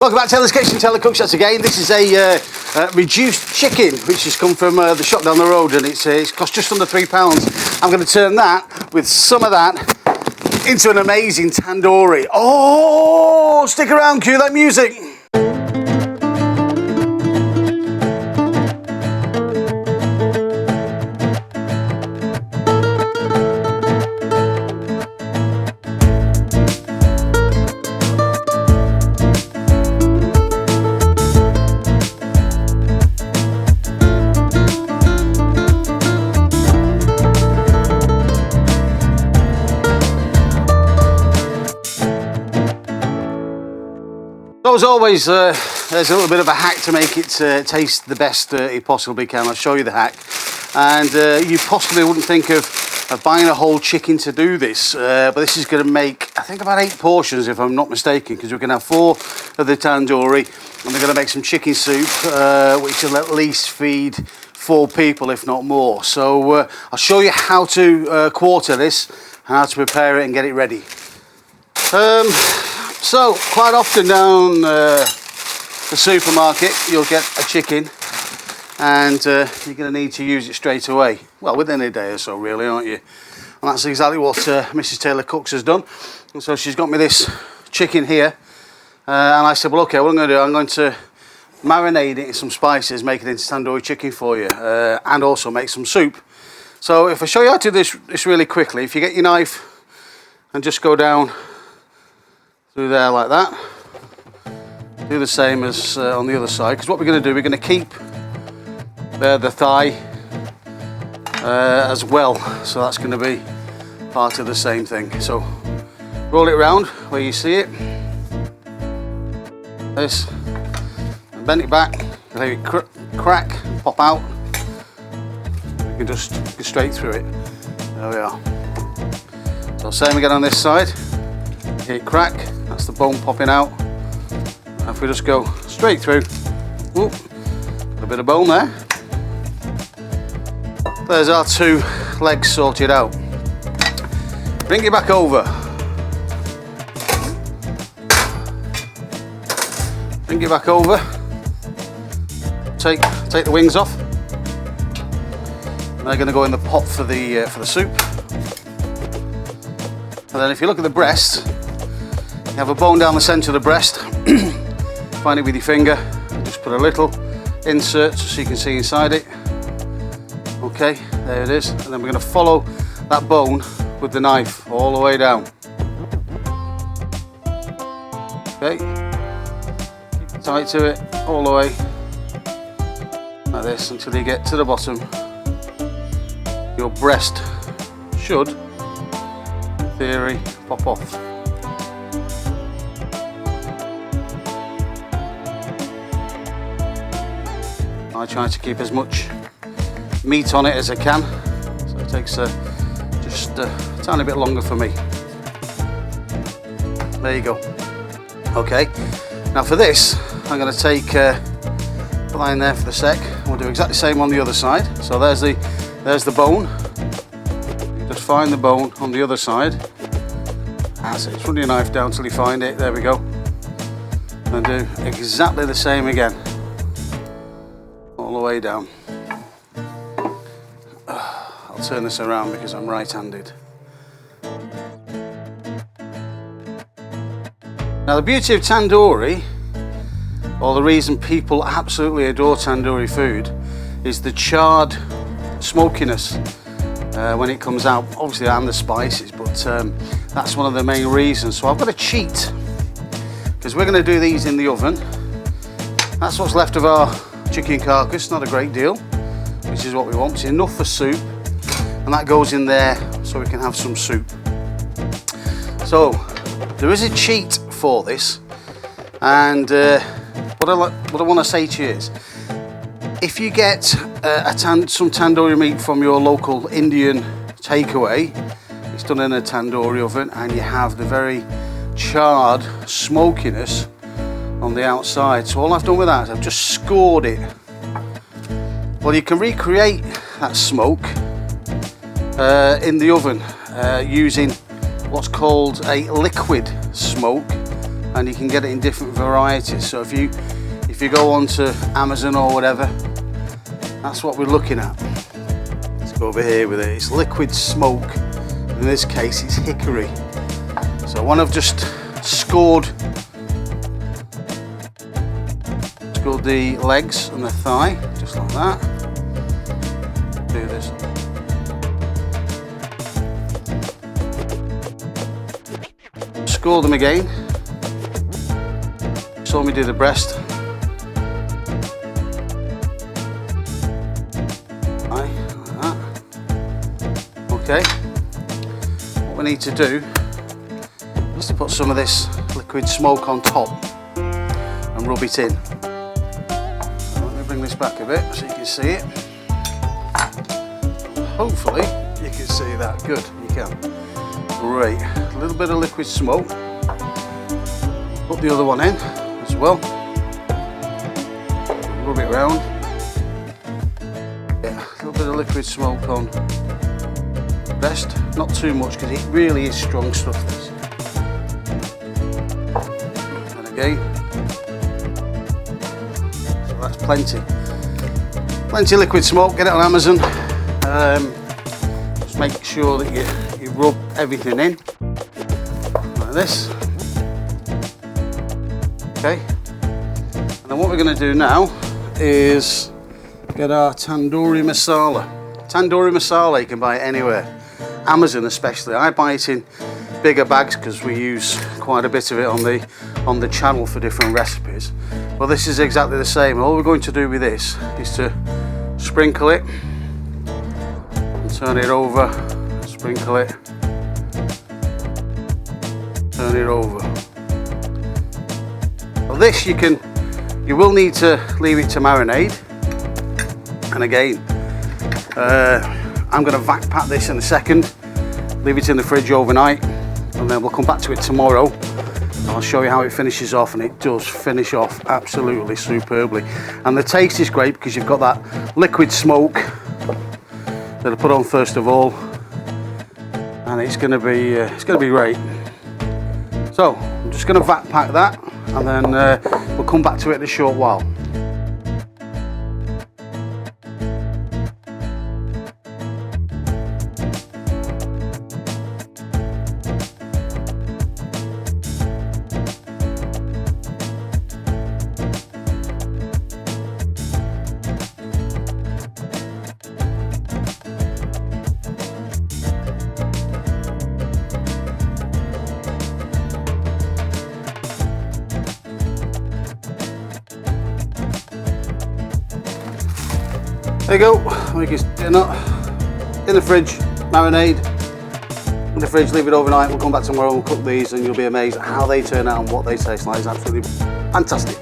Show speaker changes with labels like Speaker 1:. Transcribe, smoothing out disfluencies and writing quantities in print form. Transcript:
Speaker 1: Welcome back to Taylor's Kitchen, Taylor Cooks Shots again. This is a reduced chicken which has come from the shop down the road, and it's cost just under £3. I'm going to turn that with some of that into an amazing tandoori. Oh, stick around, cue that music. So as always, there's a little bit of a hack to make it taste the best it possibly can. I'll show you the hack. And you possibly wouldn't think of buying a whole chicken to do this, but this is going to make, I think, about 8 portions if I'm not mistaken, because we're going to have 4 of the tandoori, and we're going to make some chicken soup, which will at least feed 4 people, if not more. So I'll show you how to quarter this, and how to prepare it and get it ready. So, quite often down the supermarket, you'll get a chicken, and you're going to need to use it straight away. Well, within a day or so, really, aren't you? And that's exactly what Mrs. Taylor Cooks has done. And so she's got me this chicken here, and I said, well, okay, what I'm going to do, I'm going to marinate it in some spices, make it into tandoori chicken for you, and also make some soup. So, if I show you how to do this really quickly, if you get your knife and just go down through there like that, do the same as on the other side, because what we're going to do, we're going to keep the thigh as well, so that's going to be part of the same thing. So roll it round where you see it, this, and bend it back, let it crack, pop out. You can just go straight through it. There we are. So same again on this side, hit it crack. That's the bone popping out. And if we just go straight through, whoop, a bit of bone there. There's our 2 legs sorted out. Bring it back over. Bring it back over. Take the wings off. They're going to go in the pot for the soup. And then if you look at the breast, you have a bone down the centre of the breast. Find it with your finger and just put a little insert so you can see inside it. Okay, there it is. And then we're going to follow that bone with the knife all the way down. Okay, keep it tight to it all the way like this until you get to the bottom. Your breast should, in theory, pop off. I try to keep as much meat on it as I can, so it takes just a tiny bit longer for me. There you go. Okay, now for this, I'm going to take put that in there for the sec. We'll do exactly the same on the other side. So there's the bone. You just find the bone on the other side. That's it. Just run your knife down till you find it. There we go. And do exactly the same again. All the way down. I'll turn this around because I'm right-handed. Now the beauty of tandoori, or the reason people absolutely adore tandoori food, is the charred smokiness when it comes out, obviously, and the spices, but that's one of the main reasons. So I've got a cheat, because we're going to do these in the oven. That's what's left of our chicken carcass, not a great deal, which is what we want. It's enough for soup, and that goes in there so we can have some soup. So there is a cheat for this, and what I want to say to you is, if you get some tandoori meat from your local Indian takeaway, it's done in a tandoori oven, and you have the very charred smokiness on the outside. So all I've done with that is I've just scored it. Well, you can recreate that smoke in the oven using what's called a liquid smoke, and you can get it in different varieties. So if you go onto Amazon or whatever, that's what we're looking at. Let's go over here with it. It's liquid smoke. In this case, it's hickory. So when I've just scored the legs and the thigh, just like that. Do this. Score them again. Saw me do the breast. Like that. Okay. What we need to do is to put some of this liquid smoke on top and rub it in. So let me bring this back a bit so you can see it. Hopefully you can see that. Good, you can. Great. A little bit of liquid smoke. Put the other one in as well. Rub it round. Yeah, a little bit of liquid smoke on breast. Not too much because it really is strong stuff, this. And again. So that's plenty. Plenty of liquid smoke. Get it on Amazon. Just make sure that you rub everything in like this. Okay, and then what we're going to do now is get our tandoori masala. Tandoori masala you can buy it anywhere, Amazon especially. I buy it in bigger bags because we use quite a bit of it on the channel for different recipes. Well, this is exactly the same. All we're going to do with this is to sprinkle it, and turn it over, sprinkle it, turn it over. Well, this you will need to leave it to marinade. And again, I'm going to vac pack this in a second, leave it in the fridge overnight, and then we'll come back to it tomorrow. And I'll show you how it finishes off, and it does finish off absolutely superbly. And the taste is great because you've got that liquid smoke that I put on first of all, and it's going to be great. So I'm just going to vac pack that, and then we'll come back to it in a short while. There you go, make it in the fridge, marinade, in the fridge, leave it overnight. We'll come back tomorrow and we'll cook these, and you'll be amazed at how they turn out and what they taste like. It's absolutely fantastic.